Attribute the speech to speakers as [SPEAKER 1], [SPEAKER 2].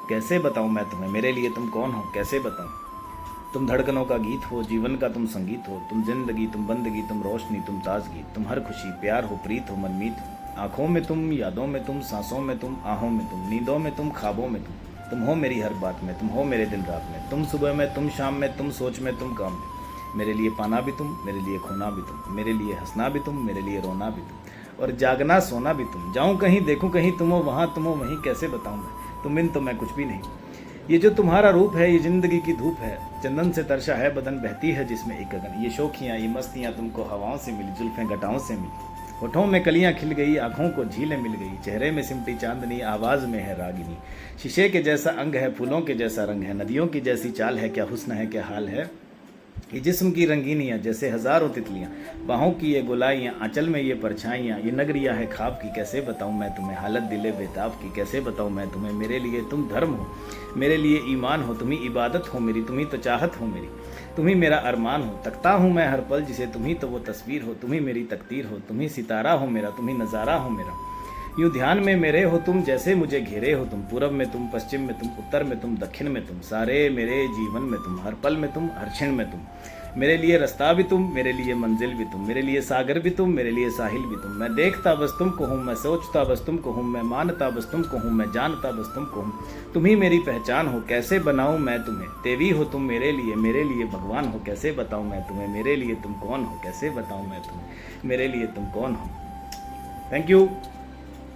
[SPEAKER 1] कैसे बताऊं मैं तुम्हें मेरे लिए तुम कौन हो, कैसे बताऊं। तुम धड़कनों का गीत हो, जीवन का तुम संगीत हो, तुम जिंदगी, तुम बंदगी, तुम रोशनी, तुम ताजगी, तुम हर खुशी, प्यार हो, प्रीत हो, मनमीत हो। आंखों में तुम, यादों में तुम, सांसों में तुम, आहों में तुम, नींदों में तुम, ख्वाबों में तुम हो मेरी हर बात में, तुम हो मेरे दिन रात में, तुम सुबह में, तुम शाम में, तुम सोच में, तुम काम में। मेरे लिए पाना भी तुम, मेरे लिए खोना भी तुम, मेरे लिए हंसना भी तुम, मेरे लिए रोना भी तुम, और जागना सोना भी तुम। जाऊं कहीं, देखूं कहीं, तुम हो वहाँ, तुम हो वहीं, कैसे बताऊं मैं। तुम बिन तो मैं कुछ भी नहीं। ये जो तुम्हारा रूप है, ये जिंदगी की धूप है, चंदन से तरशा है बदन, बहती है जिसमें एक गगन। ये शोखियाँ, ये मस्तियाँ तुमको हवाओं से मिली, जुल्फें घटाओं से मिली, होठों में कलियां खिल गई, आंखों को झीलें मिल गई, चेहरे में सिमटी चांदनी, आवाज में है रागिनी। शीशे के जैसा अंग है, फूलों के जैसा रंग है, नदियों की जैसी चाल है, क्या हुस्न है, क्या हाल है। ये जिस्म की रंगीनियाँ जैसे हजारों तितलियाँ, बाहों की ये गुलाइयाँ, आंचल में ये परछाइयाँ, ये नगरिया है ख्वाब की, कैसे बताऊँ मैं तुम्हें हालत दिले बेताब की, कैसे बताऊँ मैं तुम्हें। मेरे लिए तुम धर्म हो, मेरे लिए ईमान हो, तुम्ही इबादत हो मेरी, तुम्ही तो चाहत हो मेरी, तुम्ही मेरा अरमान हो। तकता हूँ मैं हर पल जिसे, तुम्ही तो वो तस्वीर हो, तुम्ही मेरी तकदीर हो, तुम्ही सितारा हो मेरा, तुम्ही नज़ारा हो मेरा। यूं ध्यान में मेरे हो तुम, जैसे मुझे घेरे हो तुम, पूरब में तुम, पश्चिम में तुम, उत्तर में तुम, दक्षिण में तुम, सारे मेरे जीवन में तुम, हर पल में तुम, हर क्षण में तुम। मेरे लिए रास्ता भी तुम, मेरे लिए मंजिल भी तुम, मेरे लिए सागर भी तुम, मेरे लिए साहिल भी तुम। मैं देखता बस तुमको हूँ, मैं सोचता बस तुमको हूँ, मैं मानता बस तुमको हूँ, मैं जानता बस तुमको हूँ। तुम ही मेरी पहचान हो, कैसे बनाऊँ मैं तुम्हें। देवी हो तुम मेरे लिए भगवान हो, कैसे बताऊँ मैं तुम्हें। मेरे लिए तुम कौन हो, कैसे बताऊँ मैं तुम्हें। मेरे लिए तुम कौन हो। Thank you.